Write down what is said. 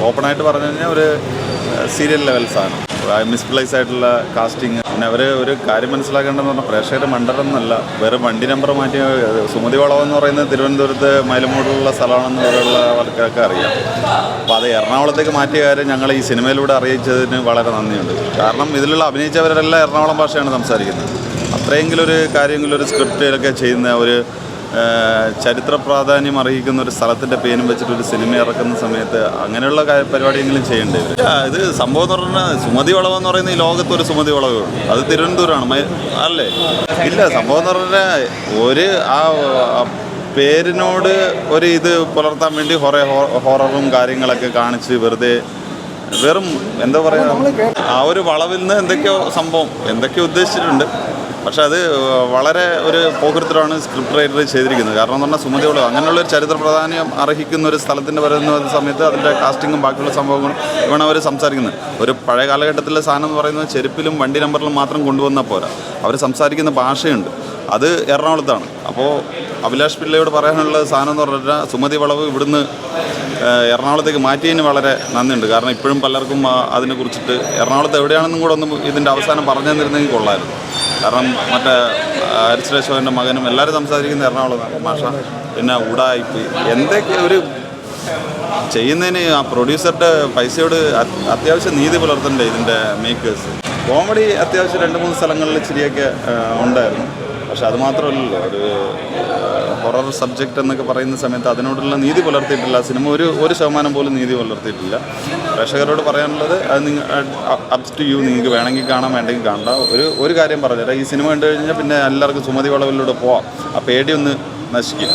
ഓപ്പണായിട്ട് പറഞ്ഞു കഴിഞ്ഞാൽ ഒരു സീരിയൽ ലെവൽ സാധനം, മിസ്പ്ലേസ് ആയിട്ടുള്ള കാസ്റ്റിങ്. പിന്നെ അവർ ഒരു കാര്യം മനസ്സിലാക്കേണ്ടതെന്ന് പറഞ്ഞാൽ പ്രേക്ഷകർ മണ്ടരെന്നല്ല, വേറെ വണ്ടി നമ്പർ മാറ്റി. സുമതി വളവെന്ന് പറയുന്നത് തിരുവനന്തപുരത്ത് മൈലമൂടിലുള്ള സ്ഥലമാണെന്ന് ആൾക്കാർക്ക് അറിയാം. അപ്പോൾ അത് എറണാകുളത്തേക്ക് മാറ്റിയ കാര്യം ഞങ്ങൾ ഈ സിനിമയിലൂടെ അറിയിച്ചതിന് വളരെ നന്ദിയുണ്ട്. കാരണം ഇതിലുള്ള അഭിനയിച്ചവരെല്ലാം എറണാകുളം ഭാഷയാണ് സംസാരിക്കുന്നത്. അത്രയെങ്കിലും ഒരു കാര്യമെങ്കിലും ഒരു സ്ക്രിപ്റ്റിലൊക്കെ ചെയ്യുന്ന ഒരു ചരിത്ര പ്രാധാന്യം അറിയിക്കുന്ന ഒരു സ്ഥലത്തിൻ്റെ പേരും വെച്ചിട്ട് ഒരു സിനിമ ഇറക്കുന്ന സമയത്ത് അങ്ങനെയുള്ള പരിപാടിയെങ്കിലും ചെയ്യേണ്ടി വരും. ഇത് സംഭവം എന്ന് പറഞ്ഞാൽ സുമതി വളവെന്ന് പറയുന്ന ഈ ലോകത്ത് ഒരു സുമതി വളവ്, അത് തിരുവനന്തപുരമാണ് അല്ലേ? ഇല്ല, സംഭവം എന്ന് പറഞ്ഞാൽ ഒരു പേരിനോട് ഒരു ഇത് പുലർത്താൻ വേണ്ടി ഹൊററും കാര്യങ്ങളൊക്കെ കാണിച്ച് വെറും എന്താ പറയുക, ആ ഒരു വളവിൽ നിന്ന് എന്തൊക്കെയോ ഉദ്ദേശിച്ചിട്ടുണ്ട്. പക്ഷെ അത് വളരെ ഒരു പോകൃത്തിലാണ് സ്ക്രിപ്റ്റ് റൈറ്റർ ചെയ്തിരിക്കുന്നത്. കാരണം എന്ന് പറഞ്ഞാൽ സുമതി വളവ് അങ്ങനെയുള്ളൊരു ചരിത്ര പ്രാധാന്യം അർഹിക്കുന്ന ഒരു സ്ഥലത്തിൻ്റെ വരുന്ന സമയത്ത് അതിൻ്റെ കാസ്റ്റിങ്ങും ബാക്കിയുള്ള സംഭവങ്ങളും ഇവണ് അവർ സംസാരിക്കുന്നത്. ഒരു പഴയ കാലഘട്ടത്തിലെ സാധനം എന്ന് പറയുന്നത് ചെരുപ്പിലും വണ്ടി നമ്പറിലും മാത്രം കൊണ്ടുവന്നാൽ പോരാ, അവർ സംസാരിക്കുന്ന ഭാഷയുണ്ട്, അത് എറണാകുളത്താണ്. അപ്പോൾ അഭിലാഷ് പിള്ളയോട് പറയാനുള്ള സാധനം എന്ന് പറഞ്ഞാൽ സുമതി വളവ് ഇവിടുന്ന് എറണാകുളത്തേക്ക് മാറ്റിയതിന് വളരെ നന്ദിയുണ്ട്. കാരണം ഇപ്പോഴും പലർക്കും അതിനെക്കുറിച്ചിട്ട് എറണാകുളത്ത് എവിടെയാണെന്നും കൂടെ ഒന്ന് ഇതിൻ്റെ അവസാനം പറഞ്ഞു തന്നിരുന്നെങ്കിൽ കൊള്ളായിരുന്നു. കാരണം മറ്റേ ഹരിശ്രേഷ്ഠൻ്റെ മകനും എല്ലാവരും സംസാരിക്കുന്ന എറണാകുളം ഭാഷ. പിന്നെ ഉടായിപ്പ് എന്തൊക്കെ ഒരു ചെയ്യുന്നതിന് ആ പ്രൊഡ്യൂസറുടെ പൈസയോട് അത്യാവശ്യം നീതി പുലർത്തണ്ടേ ഇതിൻ്റെ മേക്കേഴ്സ്. കോമഡി അത്യാവശ്യം 2-3 സ്ഥലങ്ങളിൽ ഇച്ചിരിയൊക്കെ ഉണ്ടായിരുന്നു. പക്ഷെ അത് മാത്രമല്ലല്ലോ, ഒരു ഹൊറർ സബ്ജക്റ്റ് എന്നൊക്കെ പറയുന്ന സമയത്ത് അതിനോടുള്ള നീതി പുലർത്തിയിട്ടില്ല സിനിമ. ഒരു ശതമാനം പോലും നീതി പുലർത്തിയിട്ടില്ല. പ്രേക്ഷകരോട് പറയാനുള്ളത് അത് അപ്സ് ടു യു, നിങ്ങൾക്ക് വേണമെങ്കിൽ കാണാൻ, വേണ്ടെങ്കിൽ കാണണ്ട. ഒരു കാര്യം പറഞ്ഞുതരാം, ഈ സിനിമ കണ്ടു കഴിഞ്ഞാൽ പിന്നെ എല്ലാവർക്കും സുമതി വളവിലൂടെ പോവാം, ആ പേടിയൊന്ന് നശിക്കും.